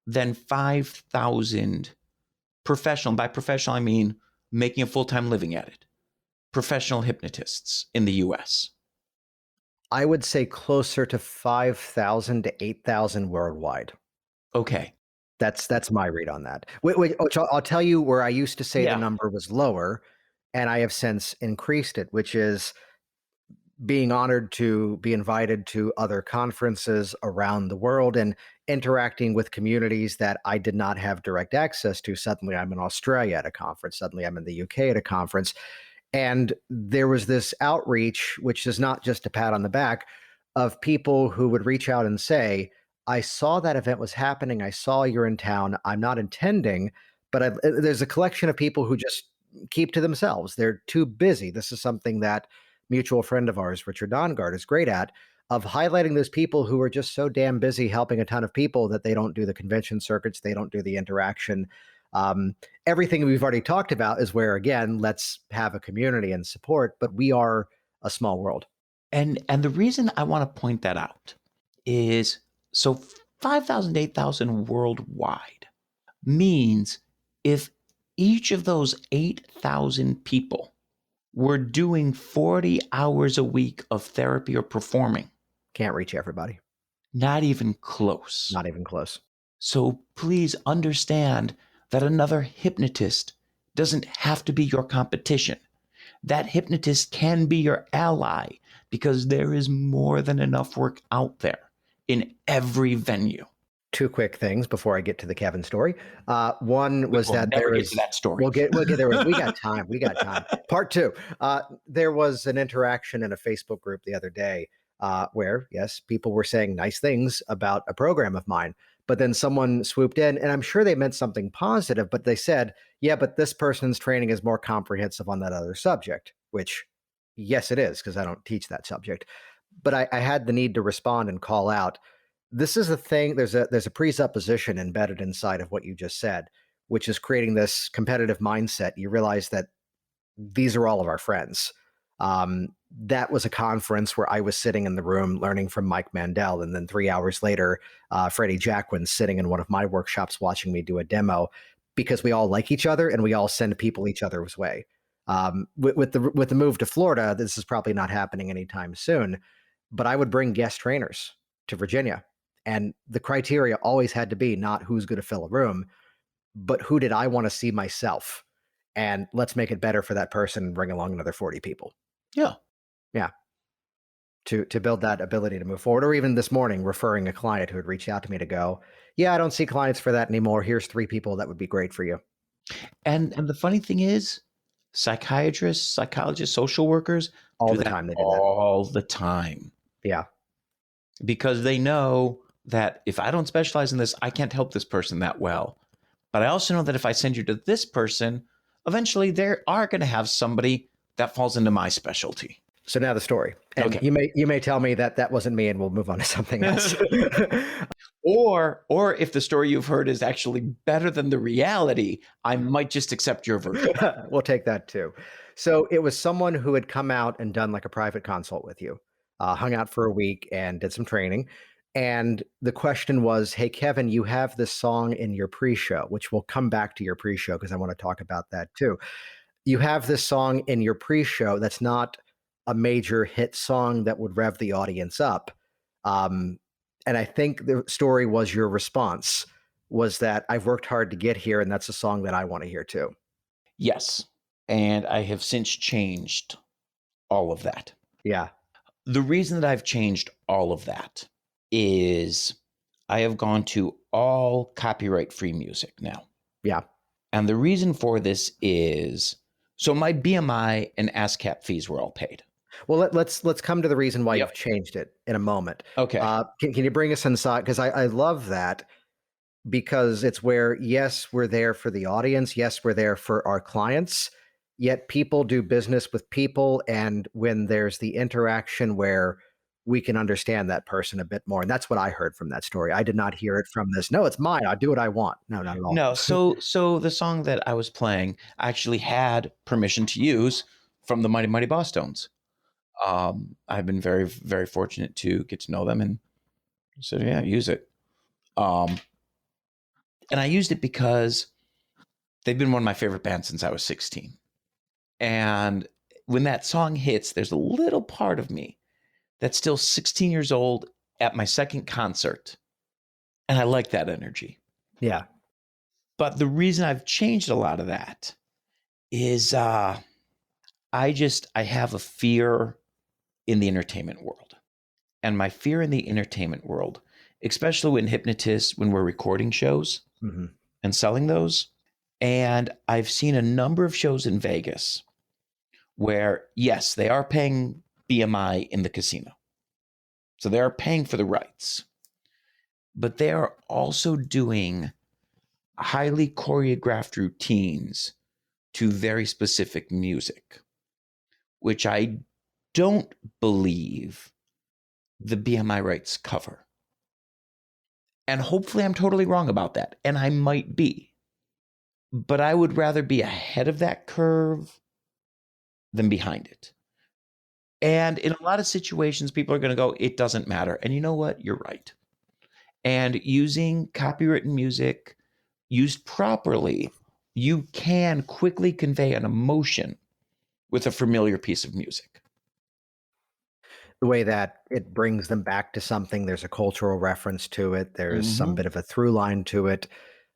than 5,000 professional, by professional, I mean making a full-time living at it, professional hypnotists in the US? I would say closer to 5,000 to 8,000 worldwide. Okay. That's my read on that. Which I'll tell you where I used to say the Yeah. number was lower, and I have since increased it, which is being honored to be invited to other conferences around the world and interacting with communities that I did not have direct access to. Suddenly I'm in Australia at a conference. Suddenly I'm in the UK at a conference. And there was this outreach, which is not just a pat on the back, of people who would reach out and say, I saw that event was happening. I saw you're in town. I'm not intending, but there's a collection of people who just keep to themselves. They're too busy. This is something that mutual friend of ours, Richard Dongard, is great at, of highlighting those people who are just so damn busy helping a ton of people that they don't do the convention circuits, they don't do the interaction. Everything we've already talked about is where, again, let's have a community and support, but we are a small world. And the reason I want to point that out is, so 5,000, 8,000 worldwide means if each of those 8,000 people were doing 40 hours a week of therapy or performing, Can't reach everybody. not even close. Not even close. So please understand that another hypnotist doesn't have to be your competition. That hypnotist can be your ally, because there is more than enough work out there in every venue. Two quick things before I get to the Kevin story. One was that never there get is to that story. We'll get there. We got time. We got time. Part two. There was an interaction in a Facebook group the other day where, yes, people were saying nice things about a program of mine, but then someone swooped in, and I'm sure they meant something positive, but they said, yeah, but this person's training is more comprehensive on that other subject, which, yes, it is, because I don't teach that subject. But I had the need to respond and call out, this is a thing, there's a presupposition embedded inside of what you just said, which is creating this competitive mindset. You realize that these are all of our friends. That was a conference where I was sitting in the room learning from Mike Mandel, and then 3 hours later, Freddie Jacquin's sitting in one of my workshops watching me do a demo, because we all like each other and we all send people each other's way. With the move to Florida, this is probably not happening anytime soon, but I would bring guest trainers to Virginia. And the criteria always had to be not who's going to fill a room, but who did I want to see myself? And let's make it better for that person and bring along another 40 people. Yeah. Yeah. To build that ability to move forward. Or even this morning, referring a client who had reached out to me to go, yeah, I don't see clients for that anymore. Here's 3 people that would be great for you. And the funny thing is, psychiatrists, psychologists, social workers All do the that time they do that. all the time. Yeah. Because they know that if I don't specialize in this, I can't help this person that well. But I also know that if I send you to this person, eventually they are going to have somebody that falls into my specialty. So now the story. And Okay. you may tell me that wasn't me, and we'll move on to something else. Or if the story you've heard is actually better than the reality, I might just accept your version. We'll take that too. So it was someone who had come out and done like a private consult with you, hung out for a week and did some training. And the question was, hey, Kevin, you have this song in your pre-show, which we'll come back to your pre-show because I want to talk about that too. You have this song in your pre-show that's not a major hit song that would rev the audience up. And I think the story was your response was that I've worked hard to get here, and that's a song that I want to hear too. Yes. And I have since changed all of that. Yeah. The reason that I've changed all of that is I have gone to all copyright-free music now. Yeah. And the reason for this is, so my BMI and ASCAP fees were all paid. Well, let's come to the reason why Yep. you've changed it in a moment. Okay. Can you bring us inside? Because I love that, because it's where, yes, we're there for the audience. Yes, we're there for our clients. Yet people do business with people. And when there's the interaction where we can understand that person a bit more. And that's what I heard from that story. I did not hear it from this. No, it's mine. I'll do what I want. No, not at all. No, so the song that I was playing I actually had permission to use from the Mighty Mighty Boss Tones. I've been very, very fortunate to get to know them, and said, yeah, use it. And I used it because they've been one of my favorite bands since I was 16. And when that song hits, there's a little part of me that's still 16 years old at my second concert. And I like that energy. Yeah. But the reason I've changed a lot of that is I have a fear in the entertainment world. And my fear in the entertainment world, especially when hypnotists, when we're recording shows and selling those. And I've seen a number of shows in Vegas where, yes, they are paying BMI in the casino. So they are paying for the rights. But they are also doing highly choreographed routines to very specific music, which I don't believe the BMI rights cover. And hopefully I'm totally wrong about that. And I might be. But I would rather be ahead of that curve than behind it. And in a lot of situations, people are going to go, it doesn't matter. And you know what? You're right. And using copywritten music used properly, you can quickly convey an emotion with a familiar piece of music. The way that it brings them back to something, there's a cultural reference to it. There's some bit of a through line to it.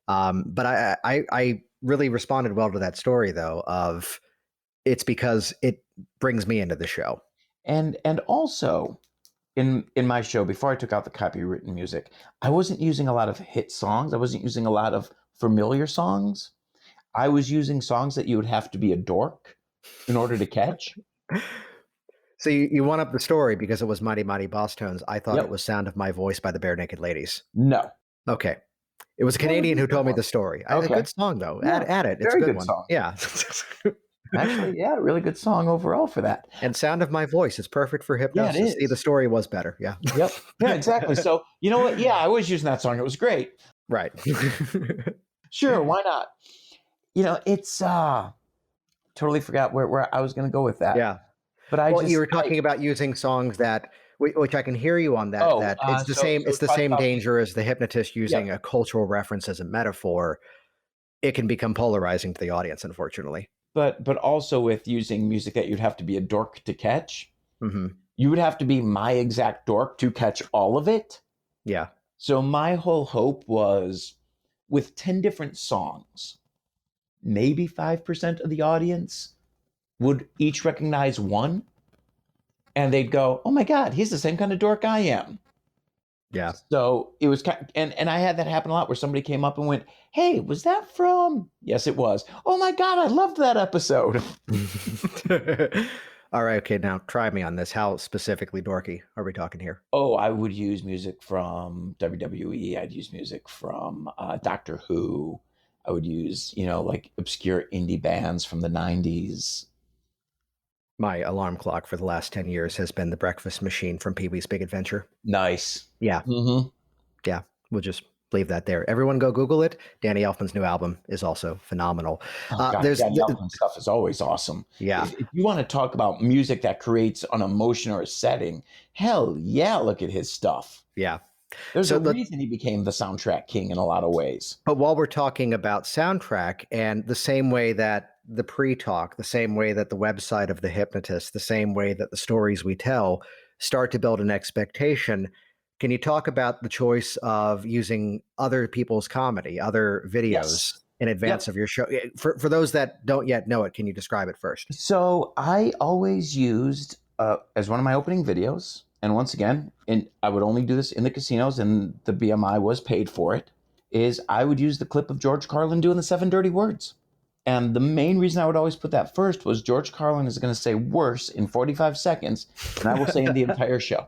But I really responded well to that story, though, of it's because it brings me into the show. And also in my show, before I took out the copywritten music, I wasn't using a lot of hit songs. I wasn't using a lot of familiar songs. I was using songs that you would have to be a dork in order to catch. So you won up the story because it was Mighty Mighty Boss Tones. I thought it was Sound of My Voice by the Bare Naked Ladies. No. Okay. It was a Canadian who told me the story. Okay. A good song, though. Yeah, add it. It's very a good good one. song. Yeah. Actually, yeah, really good song overall for that. And Sound of My Voice is perfect for hypnosis. Yeah, it is. See, the story was better. Yeah. Yep. Yeah, exactly. So, you know what? Yeah, I was using that song. It was great. Right. Sure, why not? You know, it's totally forgot where I was going to go with that. Yeah. But you were talking about using songs that, which I can hear you on that. That it's the same. It's the same danger as the hypnotist using a cultural reference as a metaphor. It can become polarizing to the audience, unfortunately. But also with using music that you'd have to be a dork to catch. Mm-hmm. You would have to be my exact dork to catch all of it. Yeah. So my whole hope was with 10 different songs, maybe 5% of the audience would each recognize one. And they'd go, oh my God, he's the same kind of dork I am. Yeah. So it was kind of, and I had that happen a lot where somebody came up and went, hey, was that from? Yes, it was. Oh my God, I loved that episode. All right. Okay. Now try me on this. How specifically dorky are we talking here? Oh, I would use music from WWE. I'd use music from Doctor Who. I would use, like obscure indie bands from the 90s. My alarm clock for the last 10 years has been The Breakfast Machine from Pee-wee's Big Adventure. Nice. Yeah. Mm-hmm. Yeah. We'll just leave that there. Everyone go Google it. Danny Elfman's new album is also phenomenal. Danny Elfman stuff is always awesome. Yeah. If you want to talk about music that creates an emotion or a setting, hell yeah, look at his stuff. Yeah. There's a reason he became the soundtrack king in a lot of ways. But while we're talking about soundtrack, and the same way that the pre-talk, the same way that the website of the hypnotist, the same way that the stories we tell start to build an expectation, can you talk about the choice of using other people's comedy, other videos in advance of your show? For those that don't yet know it, can you describe it first? So I always used, as one of my opening videos, and once again, I would only do this in the casinos, and the BMI was paid for it, is I would use the clip of George Carlin doing the 7 dirty words. And the main reason I would always put that first was George Carlin is going to say worse in 45 seconds than I will say in the entire show.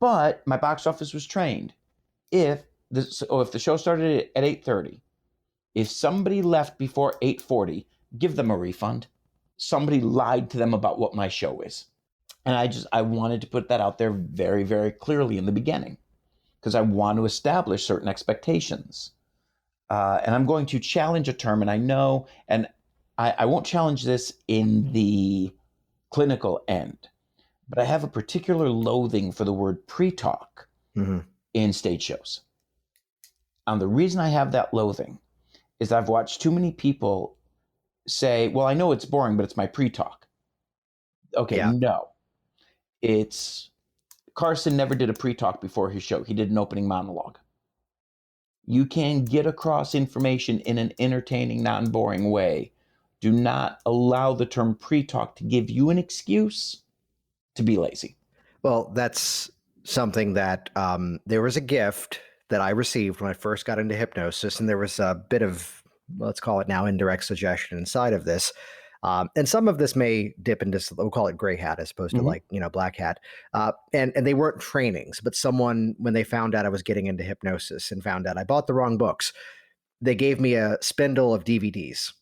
But my box office was trained. If the show started at 8:30, if somebody left before 8:40, give them a refund. Somebody lied to them about what my show is. And I wanted to put that out there very, very clearly in the beginning because I want to establish certain expectations. And I'm going to challenge a term, and I know, and I won't challenge this in the clinical end, but I have a particular loathing for the word pre-talk in stage shows. And the reason I have that loathing is I've watched too many people say, well, I know it's boring, but it's my pre-talk. Okay, Yeah. no. It's Carson never did a pre-talk before his show. He did an opening monologue. You can get across information in an entertaining, non-boring way. Do not allow the term pre-talk to give you an excuse to be lazy. Well, that's something that there was a gift that I received when I first got into hypnosis, and there was a bit of, let's call it now, indirect suggestion inside of this. And some of this may dip into, we'll call it gray hat as opposed to Mhm. like, black hat. And they weren't trainings, but someone, when they found out I was getting into hypnosis and found out I bought the wrong books, they gave me a spindle of DVDs.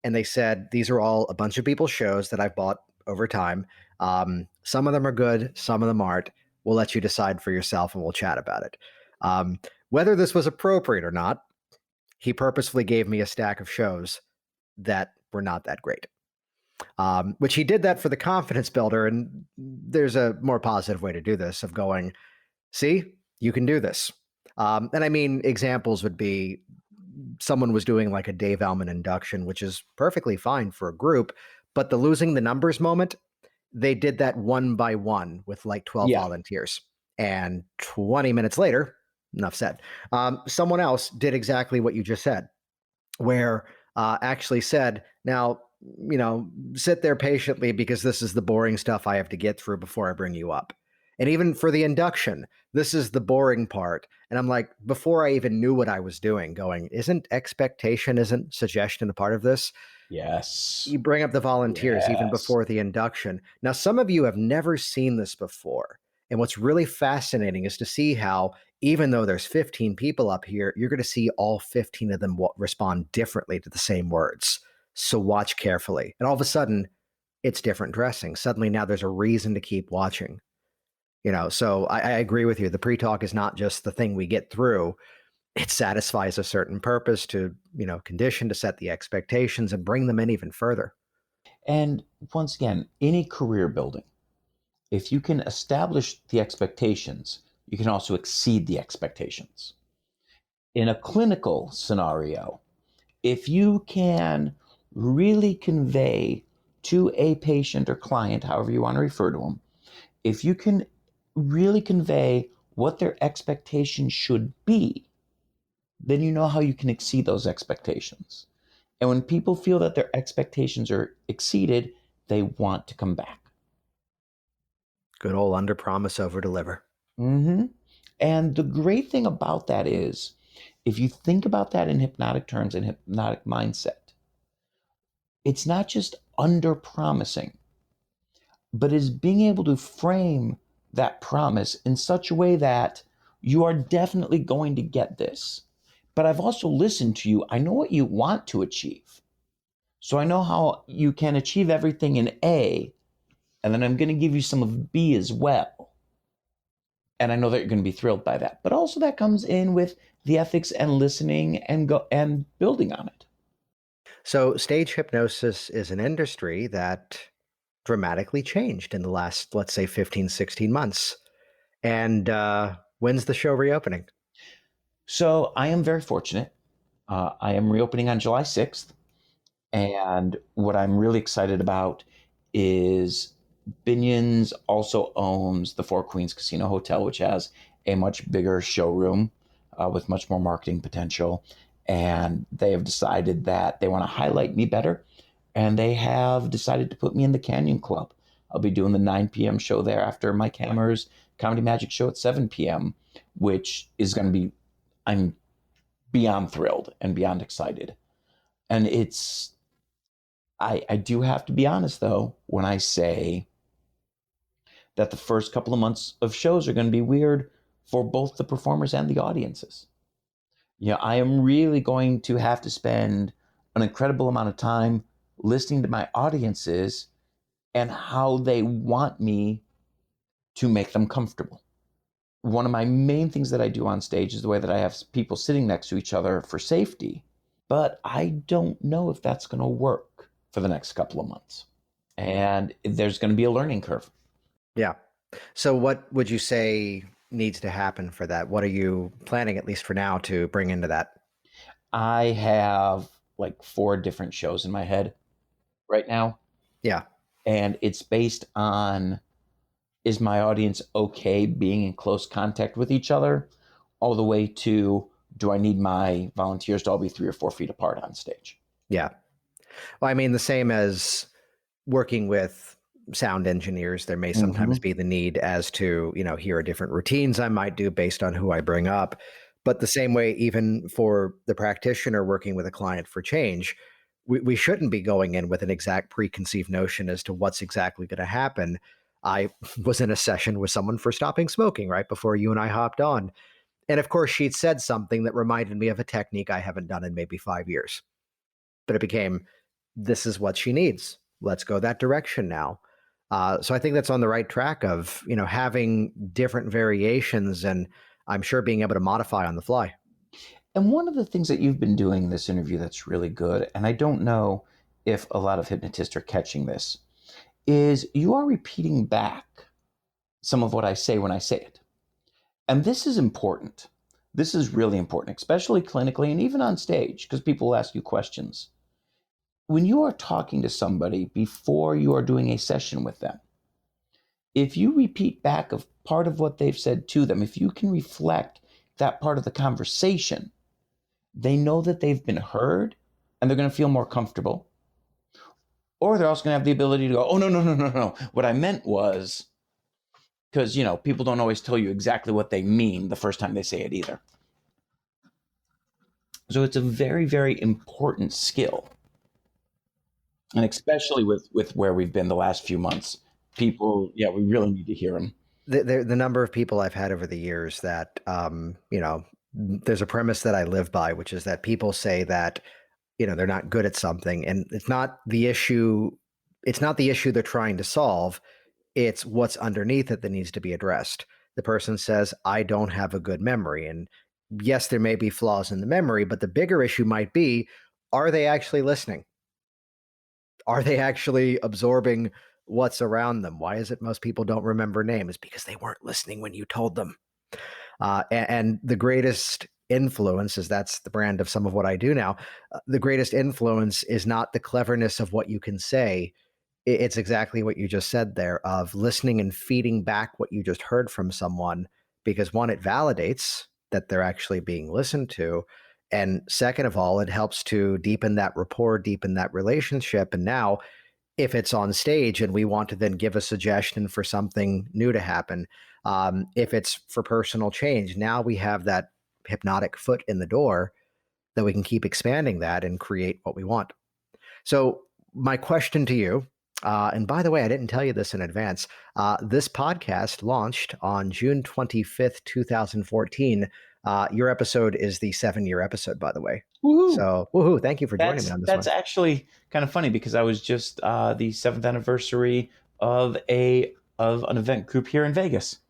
And they said, these are all a bunch of people's shows that I've bought over time. Some of them are good, some of them aren't. We'll let you decide for yourself and we'll chat about it. Whether this was appropriate or not, he purposefully gave me a stack of shows that were not that great. Which he did that for the confidence builder. And there's a more positive way to do this of going, see, you can do this. And I mean, examples would be someone was doing like a Dave Elman induction, which is perfectly fine for a group, but the losing the numbers moment, they did that one by one with like 12 Yeah. volunteers. And 20 minutes later, enough said, someone else did exactly what you just said, where actually said, now, sit there patiently because this is the boring stuff I have to get through before I bring you up. And even for the induction, this is the boring part. And I'm like, before I even knew what I was doing, going, isn't suggestion a part of this? Yes. You bring up the volunteers even Yes. before the induction. Now, some of you have never seen this before. And what's really fascinating is to see how, even though there's 15 people up here, you're going to see all 15 of them respond differently to the same words. So watch carefully. And all of a sudden, it's different dressing. Suddenly now there's a reason to keep watching. So I agree with you. The pre-talk is not just the thing we get through. It satisfies a certain purpose to, condition, to set the expectations and bring them in even further. And once again, any career building, if you can establish the expectations, you can also exceed the expectations. In a clinical scenario, if you can really convey to a patient or client, however you want to refer to them, if you can really convey what their expectations should be, then you know how you can exceed those expectations. And when people feel that their expectations are exceeded, they want to come back. Good old under promise, over deliver. Mm-hmm. And the great thing about that is, if you think about that in hypnotic terms and hypnotic mindset, it's not just under promising, but is being able to frame that promise in such a way that you are definitely going to get this. But I've also listened to you. I know what you want to achieve. So I know how you can achieve everything in A, and then I'm going to give you some of B as well. And I know that you're going to be thrilled by that. But also that comes in with the ethics and listening and building on it. So stage hypnosis is an industry that dramatically changed in the last, let's say, 15, 16 months. And when's the show reopening? So I am very fortunate. I am reopening on July 6th. And what I'm really excited about is Binions also owns the Four Queens Casino Hotel, which has a much bigger showroom with much more marketing potential. And they have decided that they want to highlight me better. And they have decided to put me in the Canyon Club. I'll be doing the 9 p.m. show there after Mike Hammer's Comedy Magic show at 7 p.m., which is going to be, I'm beyond thrilled and beyond excited. And I do have to be honest, though, when I say that the first couple of months of shows are going to be weird for both the performers and the audiences. I am really going to have to spend an incredible amount of time listening to my audiences and how they want me to make them comfortable. One of my main things that I do on stage is the way that I have people sitting next to each other for safety, but I don't know if that's going to work for the next couple of months. And there's going to be a learning curve. Yeah. So what would you say needs to happen for that? What are you planning, at least for now, to bring into that? I have like 4 different shows in my head right now. Yeah. And it's based on, is my audience okay being in close contact with each other, all the way to, do I need my volunteers to all be 3 or 4 feet apart on stage? Yeah. Well, I mean, the same as working with sound engineers, there may sometimes be the need as to, here are different routines I might do based on who I bring up. But the same way, even for the practitioner working with a client for change, we shouldn't be going in with an exact preconceived notion as to what's exactly going to happen. I was in a session with someone for stopping smoking right before you and I hopped on. And of course, she'd said something that reminded me of a technique I haven't done in maybe 5 years. But it became, this is what she needs. Let's go that direction now. So I think that's on the right track of, having different variations and I'm sure being able to modify on the fly. And one of the things that you've been doing in this interview that's really good, and I don't know if a lot of hypnotists are catching this, is you are repeating back some of what I say when I say it. And this is important. This is really important, especially clinically and even on stage, because people will ask you questions. When you are talking to somebody before you are doing a session with them, if you repeat back of part of what they've said to them, if you can reflect that part of the conversation, they know that they've been heard and they're going to feel more comfortable. Or they're also going to have the ability to go, oh, no. What I meant was, because, people don't always tell you exactly what they mean the first time they say it either. So it's a very, very important skill. And especially with where we've been the last few months, people, we really need to hear them. The number of people I've had over the years that, there's a premise that I live by, which is that people say that, they're not good at something, and it's not the issue. It's not the issue they're trying to solve. It's what's underneath it that needs to be addressed. The person says, I don't have a good memory. And yes, there may be flaws in the memory, but the bigger issue might be, are they actually listening? Are they actually absorbing what's around them? Why is it most people don't remember names? Because they weren't listening when you told them. And the greatest influence is, that's the brand of some of what I do now. The greatest influence is not the cleverness of what you can say. It's exactly what you just said there, of listening and feeding back what you just heard from someone, because one, it validates that they're actually being listened to. And second of all, it helps to deepen that rapport, deepen that relationship. And now, if it's on stage and we want to then give a suggestion for something new to happen, if it's for personal change, now we have that hypnotic foot in the door that we can keep expanding that and create what we want. So my question to you, and by the way, I didn't tell you this in advance, this podcast launched on June 25th, 2014. Your episode is the 7-year episode, by the way. Woohoo. So, woohoo, thank you for joining me on this one. That's actually kind of funny, because I was just the 7th anniversary of an event group here in Vegas.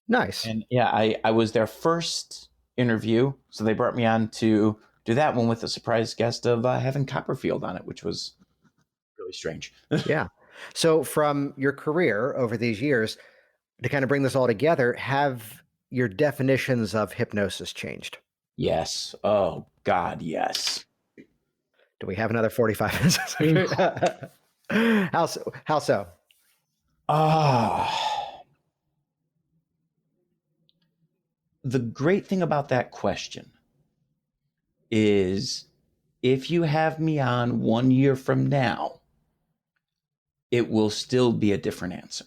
Nice. And I was their first interview, so they brought me on to do that one with a surprise guest of Heaven Copperfield on it, which was really strange. Yeah. So from your career over these years, to kind of bring this all together, have your definitions of hypnosis changed? Yes. Oh, God, yes. Do we have another 45 minutes? How so? The great thing about that question is, if you have me on 1 year from now, it will still be a different answer.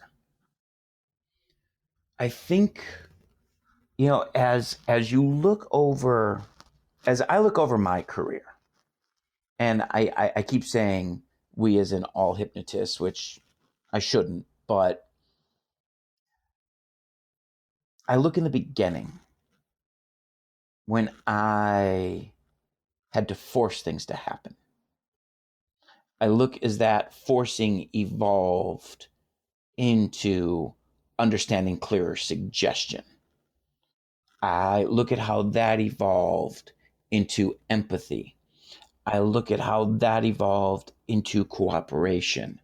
I think, as you look over, as I look over my career, and I keep saying we as in all hypnotists, which I shouldn't, but I look in the beginning when I had to force things to happen. I look as that forcing evolved into understanding clearer suggestion. I look at how that evolved into empathy. I look at how that evolved into cooperation.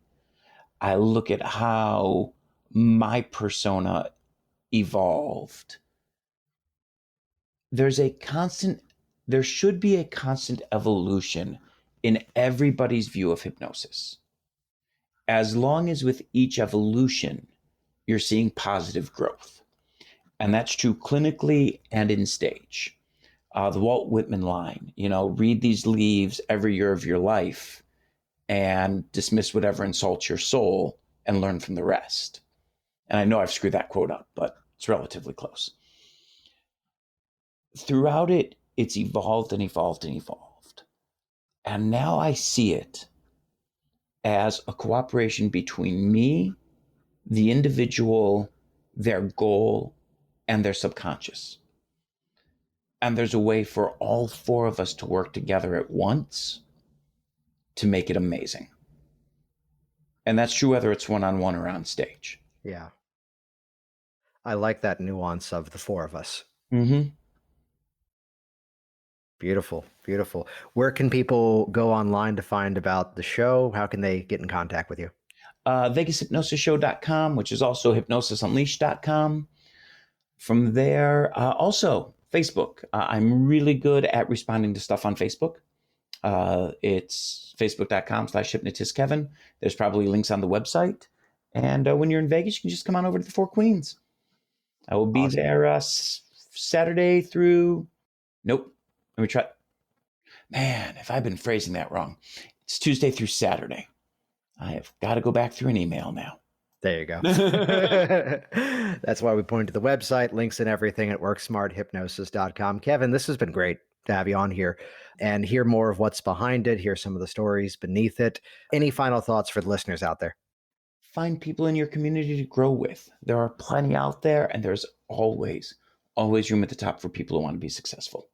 I look at how my persona evolved. There should be a constant evolution in everybody's view of hypnosis. as long as with each evolution, you're seeing positive growth. And that's true clinically and in stage. The Walt Whitman line, read these leaves every year of your life and dismiss whatever insults your soul and learn from the rest. And I know I've screwed that quote up, but it's relatively close. Throughout it, it's evolved and evolved and evolved. And now I see it as a cooperation between me, the individual, their goal, and their subconscious. And there's a way for all four of us to work together at once to make it amazing. And that's true whether it's one-on-one or on stage. Yeah. I like that nuance of the four of us. Mm-hmm. Beautiful, beautiful. Where can people go online to find about the show? How can they get in contact with you? VegasHypnosisShow.com, which is also HypnosisUnleashed.com. From there, also Facebook. I'm really good at responding to stuff on Facebook. It's facebook.com/hypnotistkevin. There's probably links on the website. And when you're in Vegas, you can just come on over to the Four Queens. I will be there Saturday through... Nope. Let me try. Man, if I've been phrasing that wrong. It's Tuesday through Saturday. I have got to go back through an email now. There you go. That's why we point to the website, links and everything at worksmarthypnosis.com. Kevin, this has been great to have you on here and hear more of what's behind it, hear some of the stories beneath it. Any final thoughts for the listeners out there? Find people in your community to grow with. There are plenty out there, and there's always room at the top for people who want to be successful.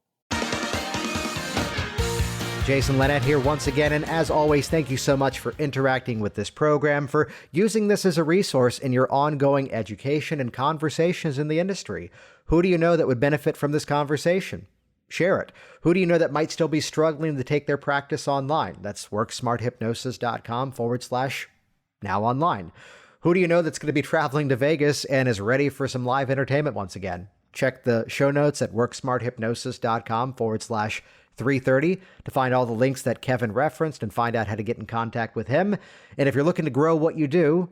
Jason Linett here once again, and as always, thank you so much for interacting with this program, for using this as a resource in your ongoing education and conversations in the industry. Who do you know that would benefit from this conversation? Share it. Who do you know that might still be struggling to take their practice online? That's worksmarthypnosis.com/now online. Who do you know that's going to be traveling to Vegas and is ready for some live entertainment once again? Check the show notes at worksmarthypnosis.com/330 to find all the links that Kevin referenced and find out how to get in contact with him. And if you're looking to grow what you do,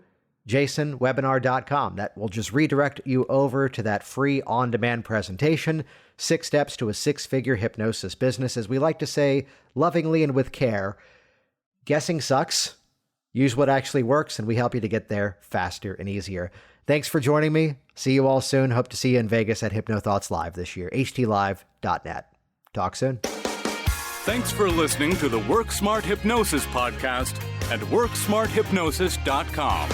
jasonwebinar.com. That will just redirect you over to that free on-demand presentation, 6 steps to a 6-figure hypnosis business. As we like to say, lovingly and with care, guessing sucks. Use what actually works, and we help you to get there faster and easier. Thanks for joining me. See you all soon. Hope to see you in Vegas at Hypno Thoughts Live this year. htlive.net. Talk soon. Thanks for listening to the Work Smart Hypnosis Podcast at WorkSmartHypnosis.com.